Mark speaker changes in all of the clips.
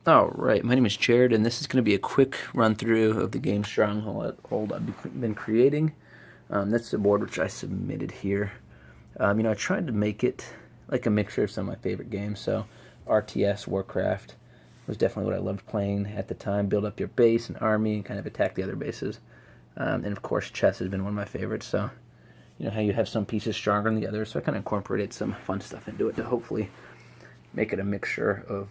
Speaker 1: Alright, my name is Jared, and this is going to be a quick run through of the game Stronghold I've been creating. That's the board which I submitted here. I tried to make it like a mixture of some of my favorite games. So RTS, Warcraft was definitely what I loved playing at the time. Build up your base and army and kind of attack the other bases. And of course, chess has been one of my favorites. So, how you have some pieces stronger than the others. So I kind of incorporated some fun stuff into it to hopefully make it a mixture of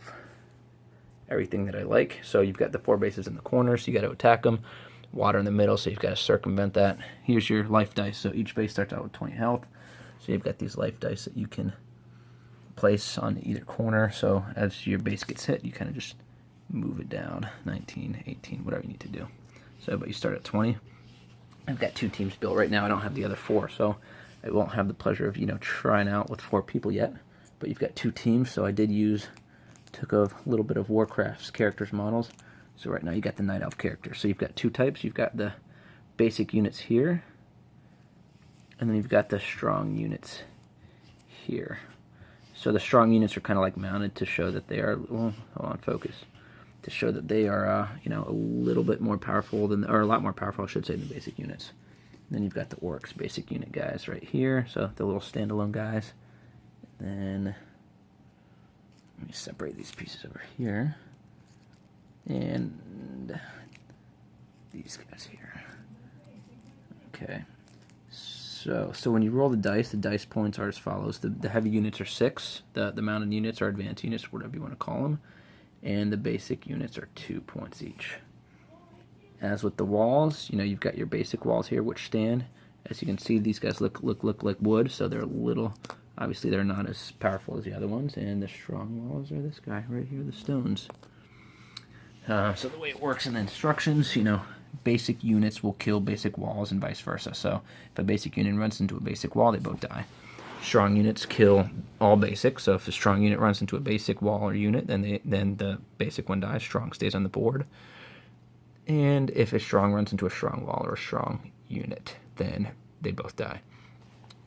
Speaker 1: everything that I like. So you've got the 4 bases in the corner, so you got to attack them. Water in the middle, so you've got to circumvent that. Here's your life dice. So each base starts out with 20 health. So you've got these life dice that you can place on either corner. So as your base gets hit, you kind of just move it down, 19, 18, whatever you need to do. So, but you start at 20. I've got 2 teams built right now. I don't have the other 4, so I won't have the pleasure of, trying out with 4 people yet. But you've got 2 teams, so I took a little bit of Warcraft's characters models. So right now you got the Night Elf character. So you've got 2 types. You've got the basic units here, and then you've got the strong units here. So the strong units are kind of like mounted to show that they are, well, hold on, focus, to show that they are, a little bit more powerful than, or a lot more powerful, I should say, than the basic units. And then you've got the Orcs basic unit guys right here. So the little standalone guys. And then let me separate these pieces over here. And these guys here. Okay. So when you roll the dice points are as follows. The heavy units are 6. The mounted units are advanced units, whatever you want to call them. And the basic units are 2 points each. As with the walls, you've got your basic walls here, which stand. As you can see, these guys look like wood, so they're a little. Obviously, they're not as powerful as the other ones, and the strong walls are this guy right here, the stones. So the way it works in the instructions, basic units will kill basic walls and vice versa. So if a basic unit runs into a basic wall, they both die. Strong units kill all basic, so if a strong unit runs into a basic wall or unit, then the basic one dies. Strong stays on the board. And if a strong runs into a strong wall or a strong unit, then they both die.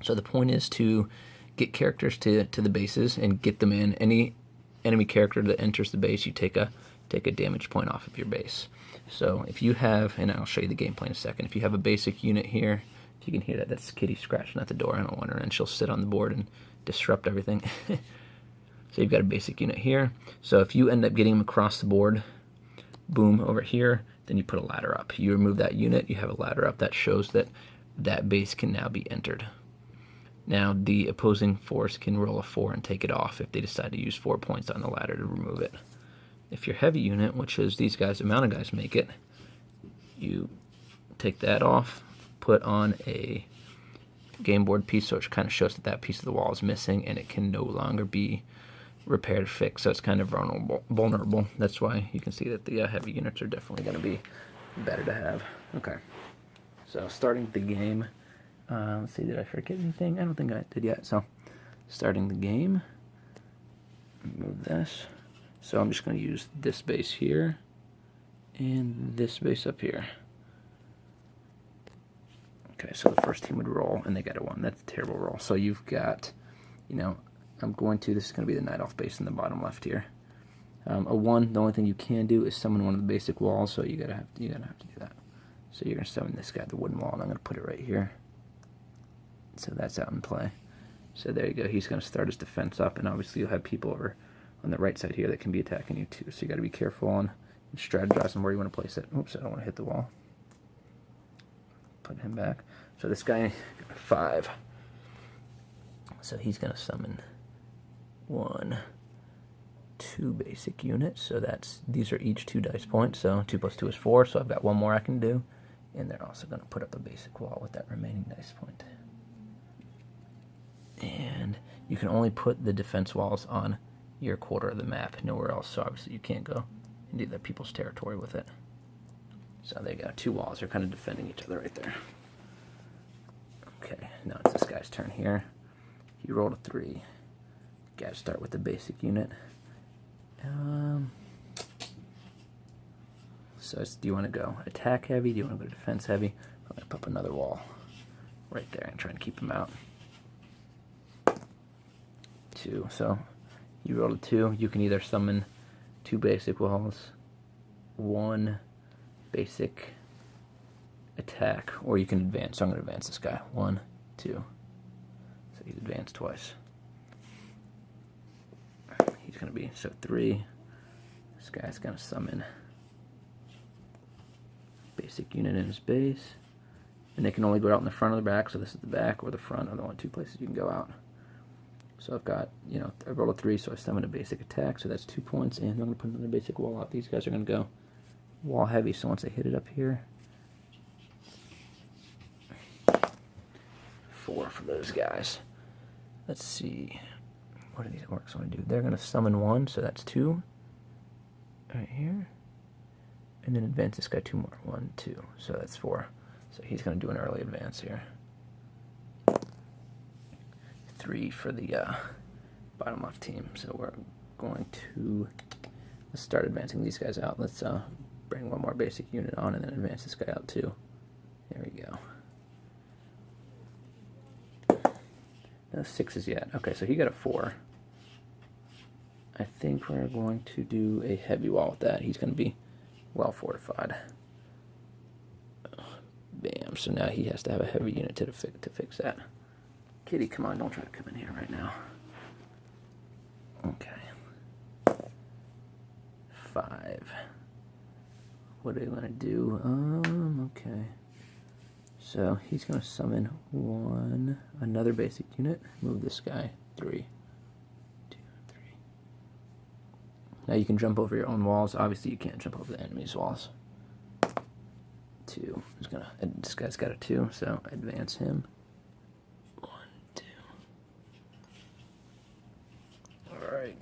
Speaker 1: So the point is to get characters to the bases and get them in. Any enemy character that enters the base, you take a damage point off of your base. So if you have, and I'll show you the gameplay in a second, if you have a basic unit here, if you can hear that, that's Kitty scratching at the door. I don't want her in. She'll sit on the board and disrupt everything. So you've got a basic unit here. So if you end up getting them across the board, boom, over here, then you put a ladder up. You remove that unit, you have a ladder up. That shows that that base can now be entered. Now, the opposing force can roll a 4 and take it off if they decide to use 4 points on the ladder to remove it. If your heavy unit, which is these guys, the mounted guys, make it, you take that off, put on a game board piece, so it kind of shows that that piece of the wall is missing and it can no longer be repaired or fixed, so it's kind of vulnerable. That's why you can see that the heavy units are definitely going to be better to have. Okay, so starting the game. Let's see, did I forget anything? I don't think I did yet. So starting the game, move this. So I'm just going to use this base here and this base up here. Okay, so the first team would roll and they got a 1. That's a terrible roll. So you've got, this is going to be the Night Elf base in the bottom left here. A 1, the only thing you can do is summon one of the basic walls, so you're gonna have to do that. So you're gonna summon this guy, the wooden wall, and I'm gonna put it right here. So that's out in play. So there you go. He's gonna start his defense up, and obviously you'll have people over on the right side here that can be attacking you too. So you got to be careful and strategize on where you want to place it. Oops, I don't want to hit the wall. Put him back. So this guy, 5. So he's gonna summon 1, 2 basic units. So these are each 2 dice points. So 2 plus 2 is 4. So I've got 1 more I can do, and they're also going to put up a basic wall with that remaining dice point. And you can only put the defense walls on your quarter of the map, nowhere else. So obviously you can't go into other people's territory with it. So there you go. 2 walls are kind of defending each other right there. Okay, now it's this guy's turn here. He rolled a 3. Gotta start with the basic unit. So do you want to go attack heavy? Do you want to go defense heavy? I'm going to put up another wall right there and try and keep him out. 2. So you rolled a 2. You can either summon 2 basic walls, 1 basic attack, or you can advance. So I'm going to advance this guy. 1, 2. So he's advanced twice. He's going to be, so 3. This guy's going to summon basic unit in his base. And they can only go out in the front or the back, so this is the back or the front are the only 2 places you can go out. So I've got, you know, I rolled a 3, so I summon a basic attack, so that's 2 points, and I'm going to put another basic wall out. These guys are going to go wall heavy, so once I hit it up here, 4 for those guys. Let's see, what do these orcs want to do? They're going to summon 1, so that's 2 right here, and then advance this guy 2 more. 1, 2, so that's 4. So he's going to do an early advance here. 3 for the bottom left team. So we're going to, let's start advancing these guys out. Let's bring 1 more basic unit on and then advance this guy out too. There we go. No 6s yet. Okay, so he got a 4. I think we're going to do a heavy wall with that. He's going to be well fortified. Bam, so now he has to have a heavy unit to fix that. Kitty, come on, don't try to come in here right now. Okay. 5. What do we want to do? Okay. So he's going to summon 1, another basic unit. Move this guy 3. 2, 3. Now you can jump over your own walls. Obviously you can't jump over the enemy's walls. 2. This guy's got a 2, so advance him. 1, 2. Alright.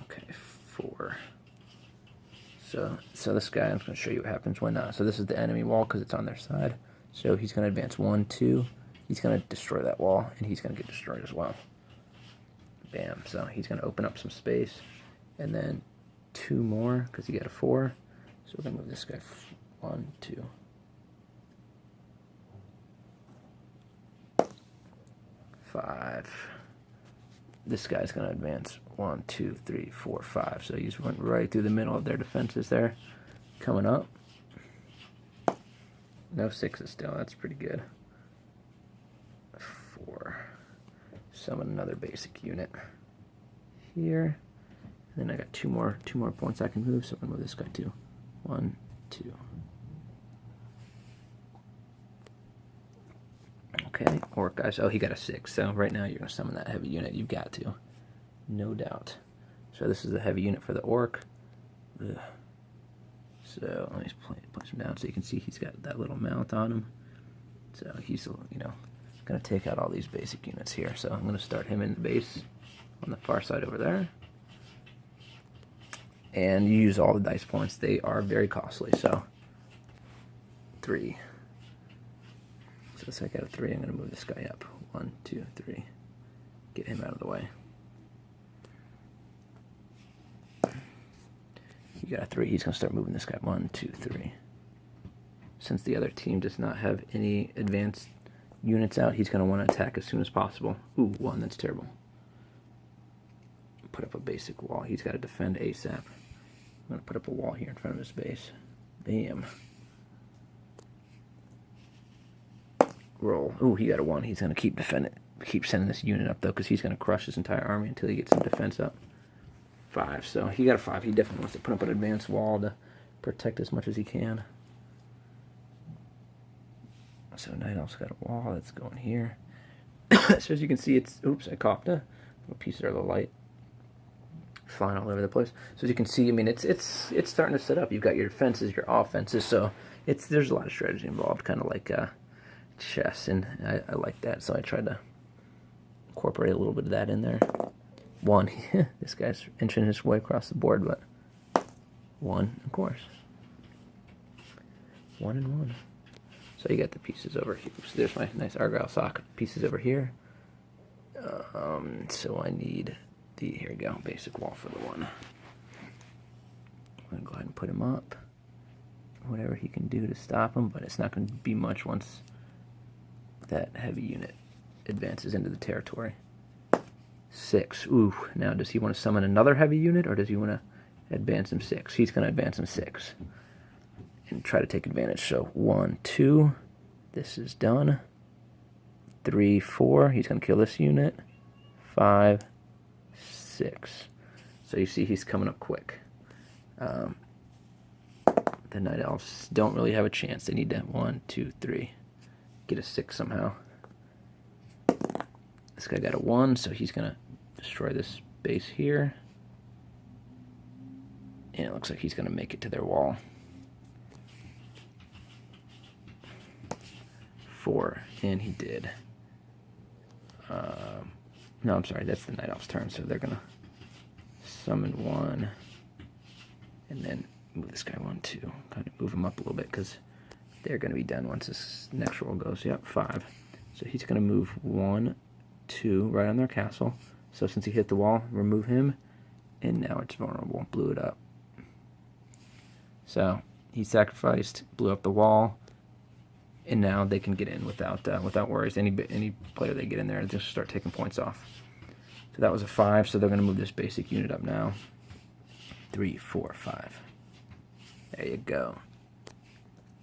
Speaker 1: Okay, 4. So this guy, I'm just going to show you what happens when, so this is the enemy wall because it's on their side. So he's going to advance 1, 2. He's going to destroy that wall, and he's going to get destroyed as well. Bam. So he's going to open up some space, and then 2 more because he got a 4. So we're going to move this guy 1, 2. 5. This guy's going to advance 1, 2, 3, 4, 5. So he's went right through the middle of their defenses there. Coming up. No 6s still. That's pretty good. 4. Summon another basic unit here. And then I got 2 more points I can move. So I'm going to move this guy too. 1, 2. Okay, orc guys. Oh, he got a 6. So right now you're going to summon that heavy unit. You've got to. No doubt. So this is the heavy unit for the orc. Ugh. So let me place him down so you can see he's got that little mount on him. So he's, you know, going to take out all these basic units here. So I'm going to start him in the base on the far side over there. And you use all the dice points. They are very costly. So 3. So I got a 3. I'm going to move this guy up. 1, 2, 3. Get him out of the way. He got a 3. He's going to start moving this guy. 1, 2, 3. Since the other team does not have any advanced units out, he's going to want to attack as soon as possible. Ooh, 1. That's terrible. Put up a basic wall. He's got to defend ASAP. I'm going to put up a wall here in front of his base. Bam. Roll. Ooh, he got a 1. He's going to keep defending. Keep sending this unit up, though, because he's going to crush his entire army until he gets some defense up. 5. So he got a 5. He definitely wants to put up an advanced wall to protect as much as he can. So Night Elf's got a wall that's going here. So as you can see, it's, oops, I coughed a piece of the light flying all over the place. So as you can see, I mean, it's starting to set up. You've got your defenses, your offenses. So there's a lot of strategy involved, kind of like chess, and I like that. So I tried to incorporate a little bit of that in there. 1. This guy's inching his way across the board, but 1, of course. 1 and 1. So you got the pieces over here. So there's my nice Argyle sock pieces over here. So I need the, here we go, basic wall for the 1. I'm going to go ahead and put him up. Whatever he can do to stop him, but it's not going to be much once that heavy unit advances into the territory. 6. Ooh, now does he want to summon another heavy unit, or does he want to advance him 6? He's going to advance him 6 and try to take advantage. So 1, 2, this is done. 3, 4, he's going to kill this unit. 5, 6. So you see he's coming up quick. The Night Elves don't really have a chance. They need to 1, 2, 3. Get a 6 somehow. This guy got a 1, so he's going to destroy this base here. And it looks like he's going to make it to their wall. 4, and he did. No, I'm sorry, that's the Night Elf's turn, so they're going to summon 1, and then move this guy 1, 2. Kind of move him up a little bit, because they're going to be done once this next roll goes. Yep, 5. So he's going to move 1, 2 right on their castle. So since he hit the wall, remove him, and now it's vulnerable. Blew it up. So he sacrificed, blew up the wall, and now they can get in without worries. Any player they get in there, just start taking points off. So that was a 5. So they're going to move this basic unit up now. 3, 4, 5. There you go.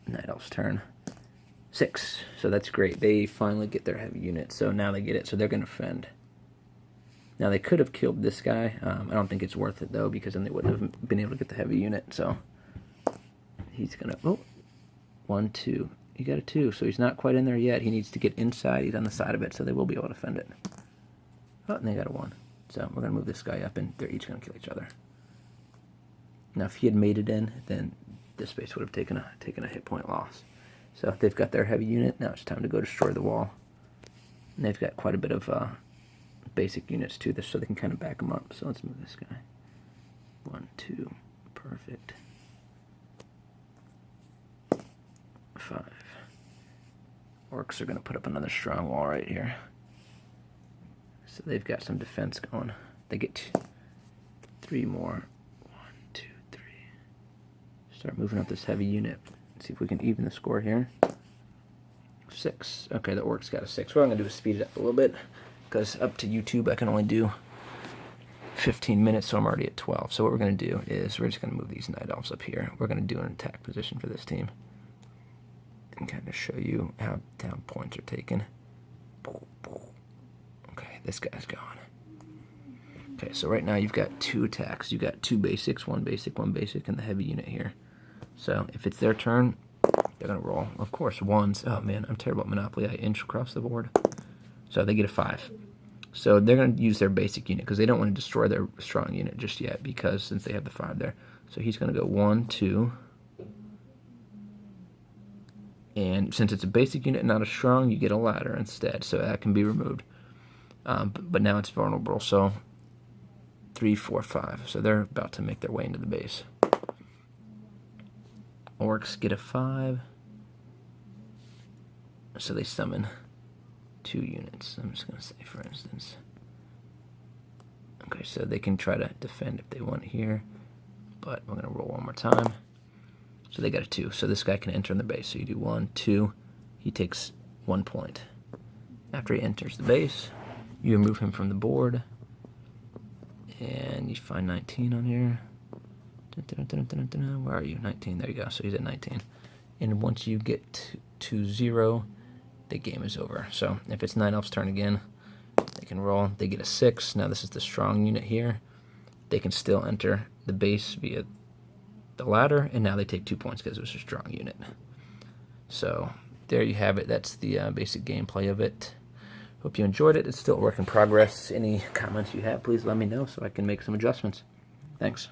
Speaker 1: Night Elf's turn. 6. So that's great. They finally get their heavy unit. So now they get it. So they're going to defend. Now they could have killed this guy. I don't think it's worth it though, because then they wouldn't have been able to get the heavy unit. So he's going to... Oh, 1, 2. He got a 2, so he's not quite in there yet. He needs to get inside. He's on the side of it, so they will be able to defend it. Oh, and they got a 1. So we're going to move this guy up, and they're each going to kill each other. Now, if he had made it in, then this base would have taken a hit point loss. So they've got their heavy unit. Now it's time to go destroy the wall. And they've got quite a bit of basic units too, so they can kind of back them up. So let's move this guy. 1, 2, perfect. 5. Orcs are going to put up another strong wall right here. So they've got some defense going. They get 3 more. 1, 2, 3. Start moving up this heavy unit. See if we can even the score here. 6. Okay, the Orcs got a 6. What I'm going to do is speed it up a little bit, because up to YouTube I can only do 15 minutes, so I'm already at 12. So what we're going to do is we're just going to move these Night Elves up here. We're going to do an attack position for this team and kind of show you how down points are taken. Okay, this guy's gone. Okay, so right now you've got 2 attacks. You've got 2 basics, 1 basic, 1 basic, and the heavy unit here. So if it's their turn, they're going to roll. Of course, 1s. Oh man, I'm terrible at Monopoly. I inch across the board. So they get a 5. So they're going to use their basic unit, because they don't want to destroy their strong unit just yet, because since they have the 5 there. So he's going to go 1, 2. And since it's a basic unit, not a strong, you get a ladder instead. So that can be removed. But now it's vulnerable. So 3, 4, 5. So they're about to make their way into the base. Orcs get a 5. So they summon 2 units. I'm just going to say, for instance. Okay, so they can try to defend if they want here. But we're going to roll one more time. So they got a 2. So this guy can enter in the base. So you do 1, 2. He takes 1 point. After he enters the base, you remove him from the board. And you find 19 on here. Where are you? 19. There you go. So he's at 19. And once you get to 0, the game is over. So if it's Night Elf's turn again, they can roll. They get a 6. Now this is the strong unit here. They can still enter the base via the ladder, and now they take 2 points because it was a strong unit. So there you have it. That's the basic gameplay of it. Hope you enjoyed it. It's still a work in progress. Any comments you have, please let me know so I can make some adjustments. Thanks.